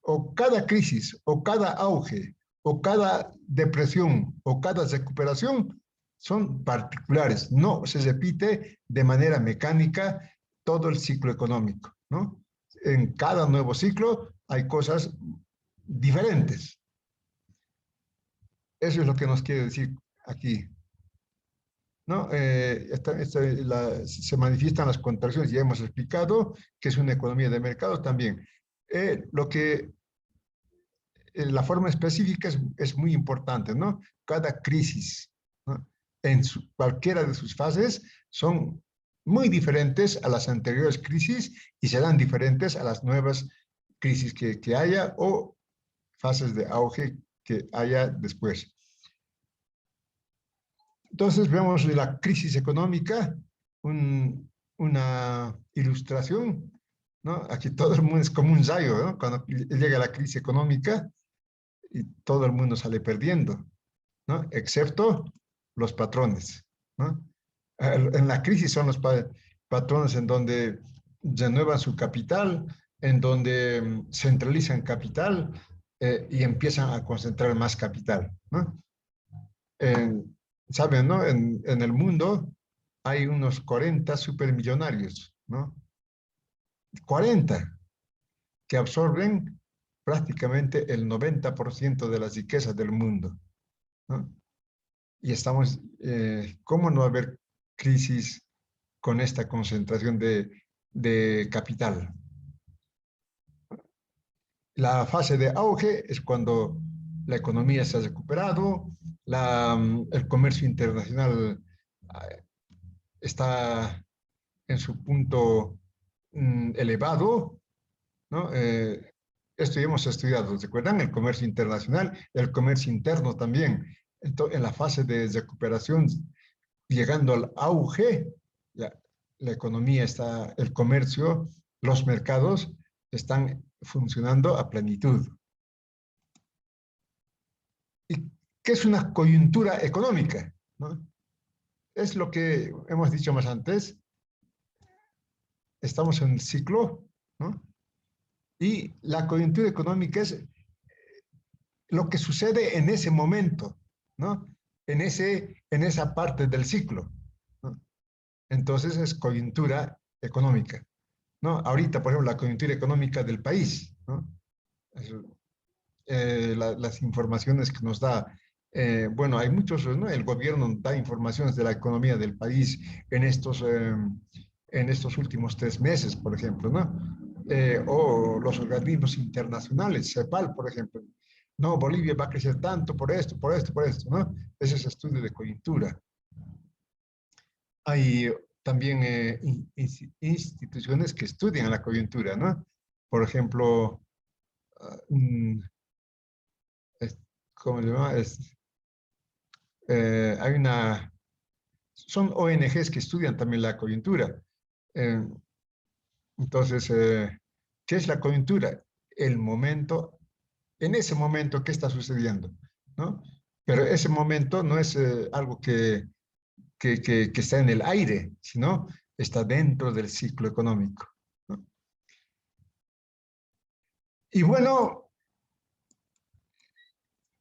o cada crisis, o cada auge, o cada depresión, o cada recuperación son particulares, no se repite de manera mecánica todo el ciclo económico, ¿no? En cada nuevo ciclo hay cosas diferentes. Eso es lo que nos quiere decir aquí, ¿no? Se manifiestan las contracciones, ya hemos explicado que es una economía de mercado también. La forma específica es muy importante, ¿no? Cada crisis, ¿no?, en cualquiera de sus fases son muy diferentes a las anteriores crisis y serán diferentes a las nuevas crisis que haya o fases de auge que haya después. Entonces vemos la crisis económica, una ilustración, ¿no? Aquí todo el mundo es como un ensayo, ¿no? Cuando llega la crisis económica y todo el mundo sale perdiendo, ¿no? Excepto los patrones, ¿no? En la crisis son los patrones en donde renuevan su capital, en donde centralizan capital y empiezan a concentrar más capital, ¿no? Saben, ¿no? En el mundo hay unos 40 supermillonarios, ¿no? 40 que absorben prácticamente el 90% de las riquezas del mundo, ¿no? Y estamos, ¿cómo no va a haber crisis con esta concentración de capital? La fase de auge es cuando la economía se ha recuperado, el comercio internacional está en su punto elevado, ¿no? Esto ya hemos estudiado, ¿recuerdan? El comercio internacional, el comercio interno también. Entonces, en la fase de recuperación, llegando al auge, la economía está, el comercio, los mercados están funcionando a plenitud. ¿Y qué es una coyuntura económica? ¿No? Es lo que hemos dicho más antes. Estamos en el ciclo, ¿no? Y la coyuntura económica es lo que sucede en ese momento, ¿no? En esa parte del ciclo, ¿no? Entonces es coyuntura económica, ¿no? Ahorita, por ejemplo, la coyuntura económica del país, ¿no? Las informaciones que nos da, bueno, hay muchos, ¿no? El gobierno da informaciones de la economía del país en estos últimos 3 meses, por ejemplo, ¿no? O los organismos internacionales, CEPAL, por ejemplo. No, Bolivia va a crecer tanto por esto, por esto, por esto, ¿no? Ese es estudio de coyuntura. Hay también instituciones que estudian la coyuntura, ¿no? Por ejemplo, ¿cómo se llama? Son ONGs que estudian también la coyuntura. Entonces, ¿qué es la coyuntura? El momento, en ese momento, ¿qué está sucediendo? ¿No? Pero ese momento no es algo que está en el aire, sino está dentro del ciclo económico, ¿no? Y bueno,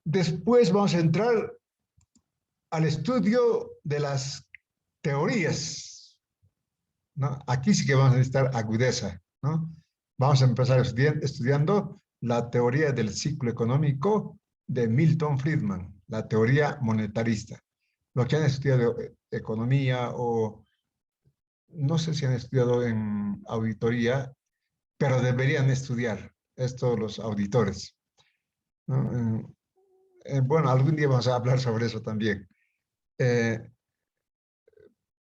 después vamos a entrar al estudio de las teorías, ¿no? Aquí sí que vamos a necesitar agudeza, ¿no? Vamos a empezar estudiando la teoría del ciclo económico de Milton Friedman, la teoría monetarista. Los que han estudiado economía o no sé si han estudiado en auditoría, pero deberían estudiar esto los auditores, ¿no? Bueno, algún día vamos a hablar sobre eso también.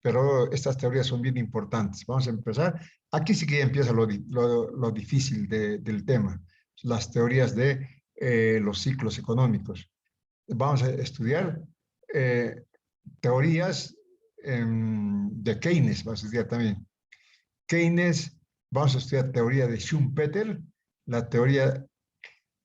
Pero estas teorías son bien importantes. Vamos a empezar. Aquí sí que empieza lo difícil del tema, las teorías de los ciclos económicos. Vamos a estudiar teorías de Keynes, vamos a estudiar también. Keynes, vamos a estudiar teoría de Schumpeter, la teoría,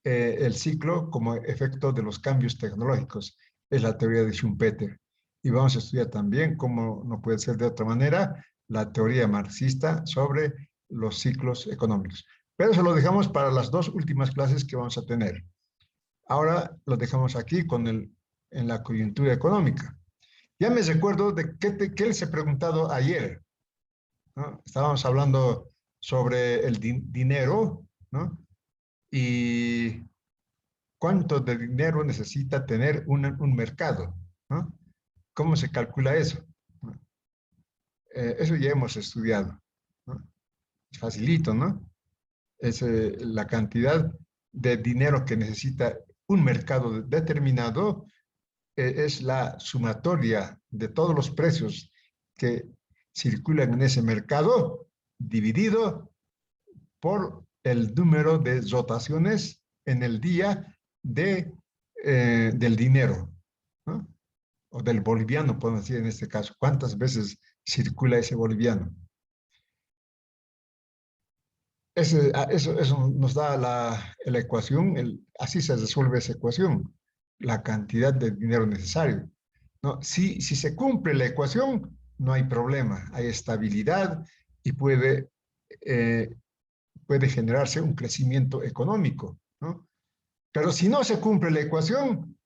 el ciclo como efecto de los cambios tecnológicos, es la teoría de Schumpeter. Y vamos a estudiar también, como no puede ser de otra manera, la teoría marxista sobre los ciclos económicos. Pero eso lo dejamos para las 2 últimas clases que vamos a tener. Ahora lo dejamos aquí en la coyuntura económica. Ya me recuerdo de qué les he preguntado ayer, ¿no? Estábamos hablando sobre el dinero, ¿no? Y cuánto de dinero necesita tener un mercado, ¿no? ¿Cómo se calcula eso? Eso ya hemos estudiado, ¿no? Es facilito, ¿no? Es la cantidad de dinero que necesita un mercado determinado, es la sumatoria de todos los precios que circulan en ese mercado, dividido por el número de rotaciones en el día del dinero, ¿no? o del boliviano, podemos decir en este caso. ¿Cuántas veces circula ese boliviano? Eso nos da la ecuación, así se resuelve esa ecuación, la cantidad de dinero necesario, ¿no? Si se cumple la ecuación, no hay problema, hay estabilidad y puede generarse un crecimiento económico, ¿no? Pero si no se cumple la ecuación,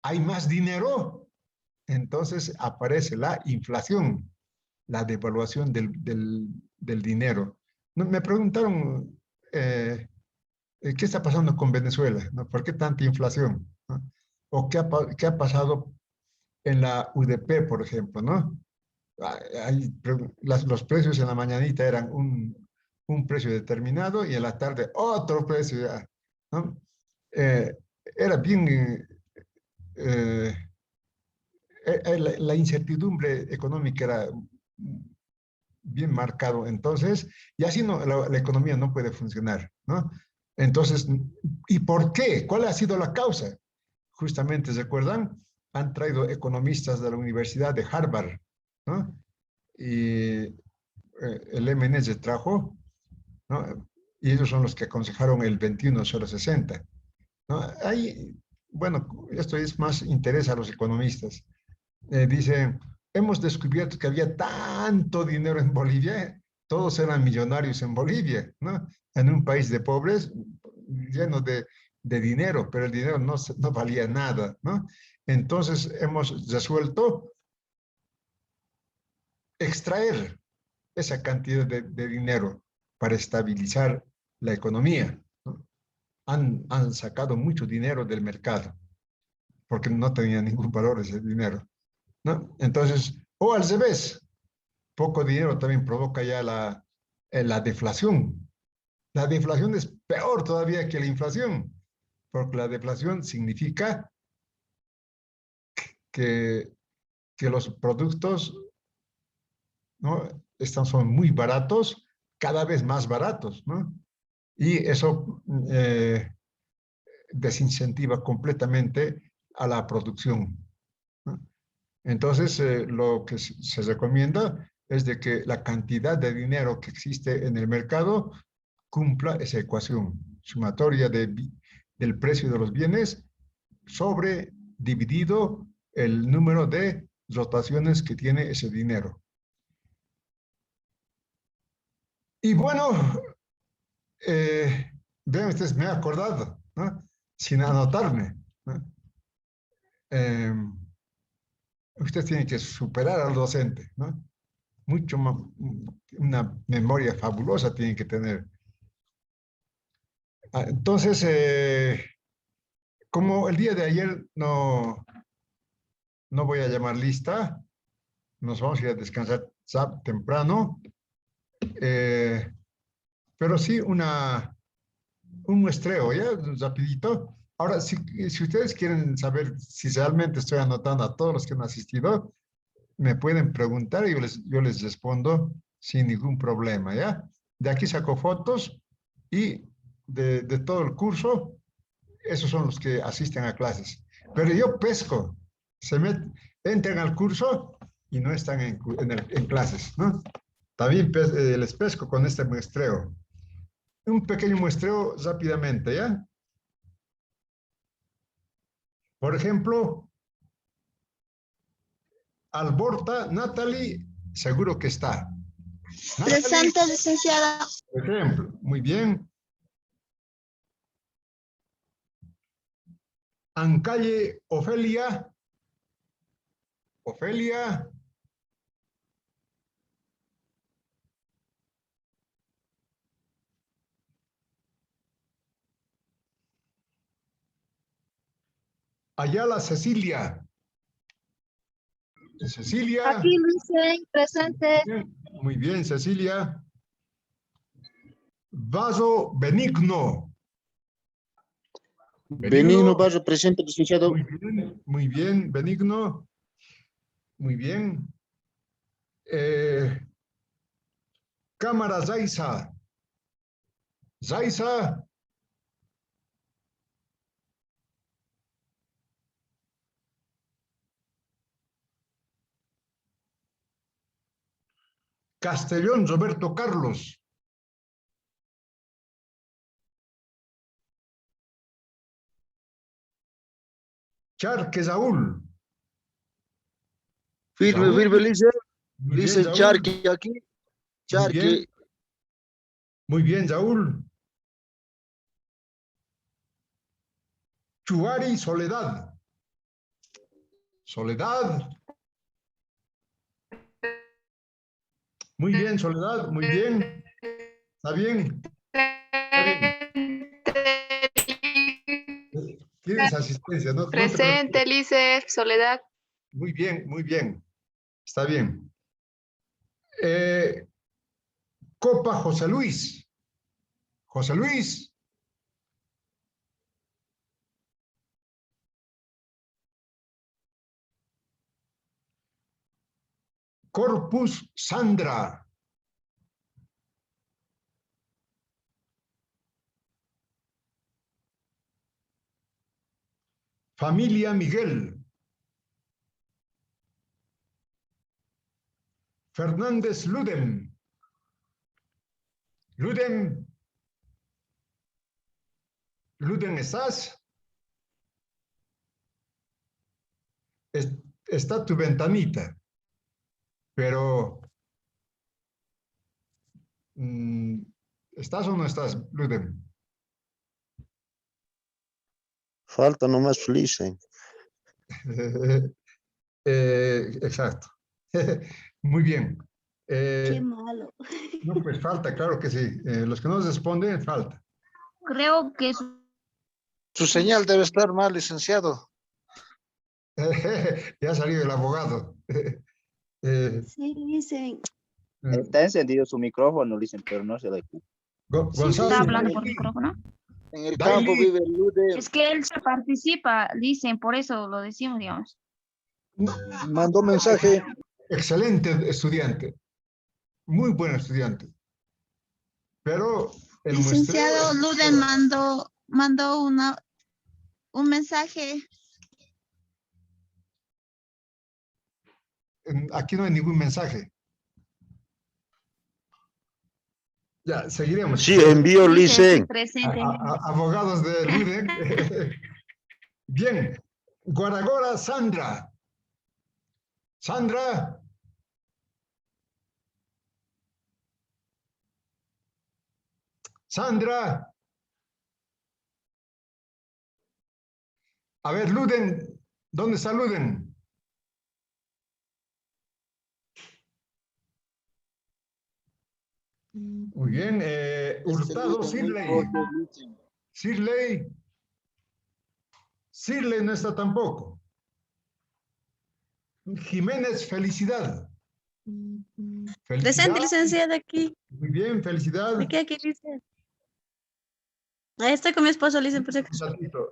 hay más dinero, entonces aparece la inflación, la devaluación del dinero. Me preguntaron, ¿qué está pasando con Venezuela? ¿No? ¿Por qué tanta inflación? ¿No? ¿O qué ha pasado en la UDP, por ejemplo? ¿No? Los precios en la mañanita eran un precio determinado y en la tarde otro precio, ¿no? Era bien, la incertidumbre económica era bien marcado entonces, y así no, la economía no puede funcionar, ¿no? Entonces, ¿y por qué? ¿Cuál ha sido la causa? Justamente, ¿se acuerdan? Han traído economistas de la Universidad de Harvard, ¿no? Y el MNS trajo, ¿no? Y ellos son los que aconsejaron el 21060, ¿no? Ahí, bueno, esto es más interés a los economistas. Dicen, hemos descubierto que había tanto dinero en Bolivia, todos eran millonarios en Bolivia, ¿no? En un país de pobres, lleno de dinero, pero el dinero no valía nada, ¿no? Entonces hemos resuelto extraer esa cantidad de dinero para estabilizar la economía, ¿no? Han sacado mucho dinero del mercado, porque no tenía ningún valor ese dinero, ¿no? Entonces, o al revés, poco dinero también provoca ya la deflación. La deflación es peor todavía que la inflación, porque la deflación significa que, que los productos, ¿no? Son muy baratos, cada vez más baratos, ¿no? Y eso desincentiva completamente a la producción, ¿no? Entonces, lo que se recomienda es de que la cantidad de dinero que existe en el mercado cumpla esa ecuación sumatoria del precio de los bienes sobre dividido el número de rotaciones que tiene ese dinero. Y bueno, vean ustedes, me he acordado, ¿no? Sin anotarme, ¿no? Usted tiene que superar al docente, ¿no? Mucho más, una memoria fabulosa tiene que tener. Entonces, como el día de ayer no voy a llamar lista, nos vamos a ir a descansar temprano, pero sí un muestreo, ¿ya? Rapidito. Ahora, si ustedes quieren saber si realmente estoy anotando a todos los que han asistido, me pueden preguntar y yo les respondo sin ningún problema, ¿ya? De aquí saco fotos y de todo el curso, esos son los que asisten a clases. Pero yo pesco, entran al curso y no están en clases, ¿no? También les pesco con este muestreo. Un pequeño muestreo rápidamente, ¿ya? Por ejemplo, Alborta, Natalie, seguro que está. Natalie, Presente, licenciada. por ejemplo, muy bien. Ancalle, Ofelia. Ofelia. Ayala, Cecilia. Cecilia. Aquí, Luis, presente. Muy bien, Cecilia. Vaso Benigno. Benigno Vaso, presente, licenciado. Muy bien, Benigno. Muy bien. Cámara Zaiza. Zaiza. Castellón Roberto Carlos. Charque Saúl. Firme, Saúl. firme, Lice. Muy bien, Lice Saúl. Charque aquí. Muy Charque. bien. Muy bien, Saúl. Chuari Soledad. Soledad. Muy bien, Soledad, muy bien. ¿Está bien? ¿Está bien? Tienes asistencia, ¿no? No te preocupes. Presente, Lice, Soledad. Muy bien, muy bien. Está bien. Copa José Luis. José Luis. Corpus Sandra. Familia Miguel. Fernández Ludem. Ludem. Ludem, ¿estás? Está tu ventanita, pero ¿estás o no estás, Ludem? Falta nomás Lice. Exacto. Muy bien. Qué malo. No, pues falta, claro que sí. Los que no responden, falta. Creo que Su señal debe estar mal, licenciado. Ya ha salido el abogado. Sí, dicen. Está encendido su micrófono, dicen, pero no se le escucha. Gonzalo. está hablando por micrófono. En el Daily. campo vive Lude. Es que él se participa, dicen, por eso lo decimos, digamos. Mandó mensaje. Excelente estudiante. Muy buen estudiante. Pero el Licenciado muestreo... Luden mandó un mensaje. Aquí no hay ningún mensaje. Ya, seguiremos. Sí, envió Dice, Lice. presente. Abogados de Luden. Bien. Guaragora Sandra. Sandra. Sandra. A ver, Luden. ¿Dónde está Luden? Muy bien. Hurtado Sirley. Sirley. Sirley no está tampoco. Jiménez, Felicidad. Presente, licenciada, aquí. Muy bien, Felicidad. Aquí, licenciada. Ahí estoy con mi esposo, Lice, por si acaso. Un ratito.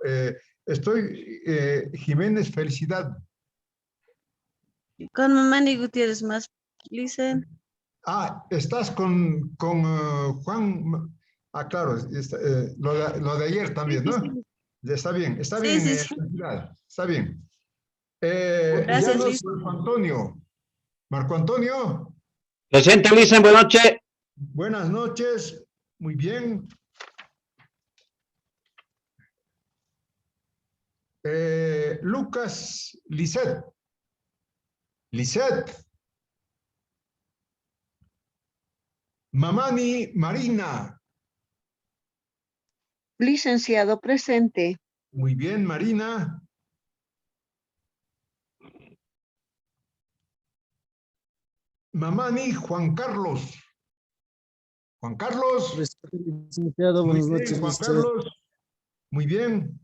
Estoy, Jiménez, Felicidad. Con Mamani Gutiérrez más, Lice. Estás con Juan. Claro, lo de ayer también, ¿no? Está bien, Sí, Felicidad, está bien. Gracias, Llanos, Lice. Marco Antonio. Marco Antonio. Presente, Lice, buenas noches. Buenas noches, muy bien. Lucas Lisset. Lisset. Mamani Marina. Licenciado, presente. Muy bien, Marina. Mamani Juan Carlos. Juan Carlos. Licenciado, Muy buenas bien, noches. Juan Carlos. Muy bien.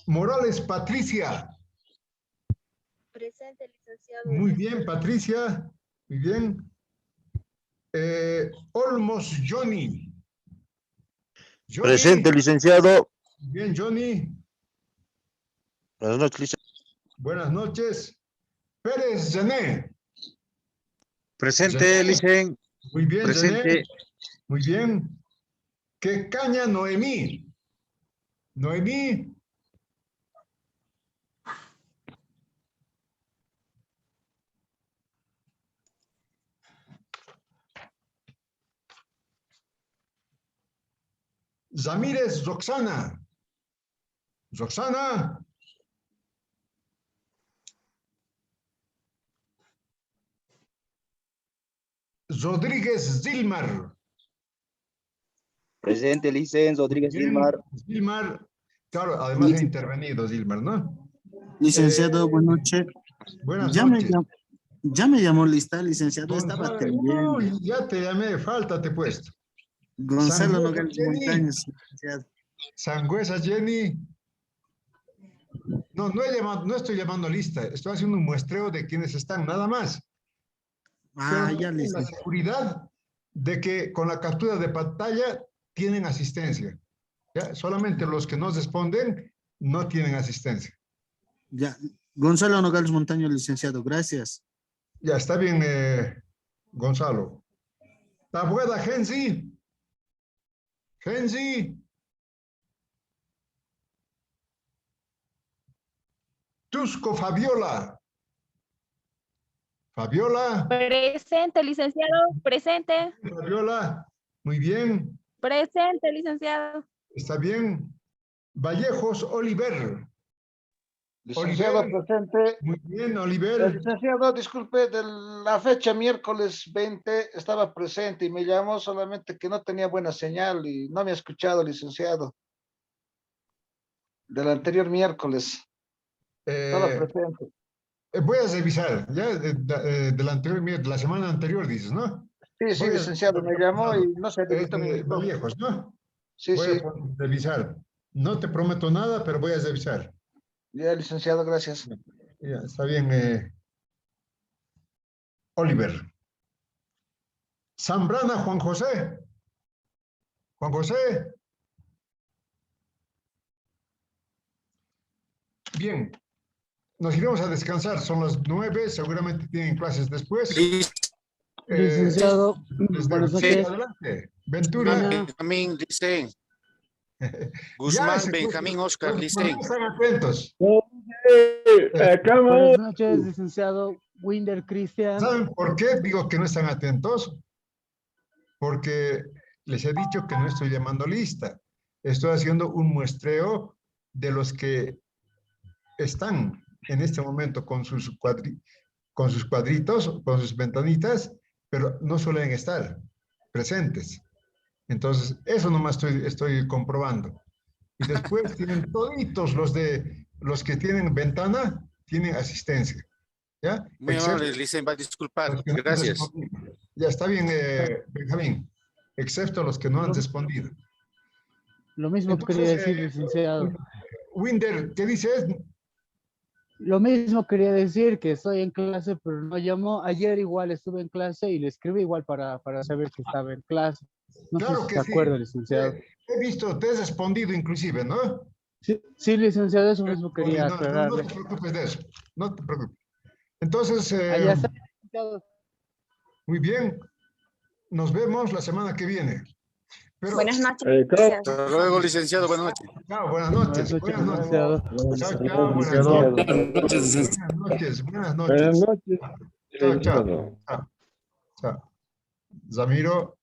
Morales Patricia. Presente, licenciado. Muy bien, Patricia. Muy bien. Olmos Johnny. Presente, licenciado. Muy bien, Johnny. Buenas noches, Lice. Buenas noches. Pérez Jané. Presente, Lice. Muy bien, Presente. Jané. Muy bien. Que caña Noemí. Noemí. Zamírez Roxana. Roxana. Rodríguez Zilmar. Presente, Licen, Rodríguez Bien, Gilmar. Zilmar, claro, además ha intervenido Zilmar, ¿no? Licenciado, buenas noches. Buenas Ya noches. ya me llamó lista, licenciado, estaba Gonzalo, atendiendo. uy, ya te llamé, falta te he puesto. Gonzalo Sangüesa Nogales Jenny. Montaños, licenciado. Sangüesa Jenny. No, no estoy llamando lista, estoy haciendo un muestreo de quienes están, nada más. Ah, Pero ya, tengan la licenciado. seguridad de que con la captura de pantalla tienen asistencia. ¿Ya? Solamente los que no responden no tienen asistencia. Ya. Gonzalo Nogales Montaño, licenciado, gracias. Ya está bien, Gonzalo. Tabueda Gensi. Gensi. Tusco Fabiola. Fabiola. Presente, licenciado. Presente. Fabiola. Muy bien. Presente, licenciado. Está bien. Vallejos Oliver. Licenciado Oliver. presente. Muy bien, Oliver. Licenciado, disculpe, de la fecha miércoles 20 estaba presente y me llamó solamente que no tenía buena señal y no me ha escuchado, licenciado. Del anterior miércoles. Estaba presente. Voy a revisar, ya del anterior, de la semana anterior dices, ¿no? Sí, sí, Voy a licenciado, me llamó y no se es habilitó mi de micrófono. Vallejos, ¿no? Sí, Voy sí. a revisar. No te prometo nada, pero voy a revisar. Ya, licenciado, gracias. Ya, está bien, Oliver. Zambrana, Juan José. Juan José. Bien. Nos iremos a descansar. Son las 9. Seguramente tienen clases después. Licenciado, Desde buenas noches. adelante. Ventura. Benjamín, Licen. Ya, Guzmán, ese- Benjamín, Oscar, los Licen. están atentos. Buenas noches, licenciado Winder Cristian. ¿Saben por qué digo que no están atentos? Porque les he dicho que no estoy llamando lista. Estoy haciendo un muestreo de los que están en este momento con sus cuadritos, con sus ventanitas, pero no suelen estar presentes. Entonces, eso nomás estoy comprobando. Y después tienen toditos los que tienen ventana, tienen asistencia. ¿Ya? Muy amable, Licen, va a disculpar. Los que no han Gracias. respondido. Ya está bien, Benjamín, excepto los que no han respondido. Lo mismo quería decir, licenciado. Winder, ¿qué dices? Lo mismo quería decir, que estoy en clase, pero no llamó. Ayer igual estuve en clase y le escribí igual para saber que estaba en clase. No Claro sé si que se sí. acuerda, licenciado. He visto, te has respondido inclusive, ¿no? Sí, licenciado, eso mismo quería No aclararle. te preocupes de eso, no te preocupes. Entonces, Allá está, licenciado. muy bien, nos vemos la semana que viene. Pero, Buenas noches. Hasta luego, licenciado. Buenas noches. chao, buenas noches. Buenas noches, licenciado. Chao, chao, buenas noches. Buenas noches. Chao, chao. Chao. Chao. Zamiro.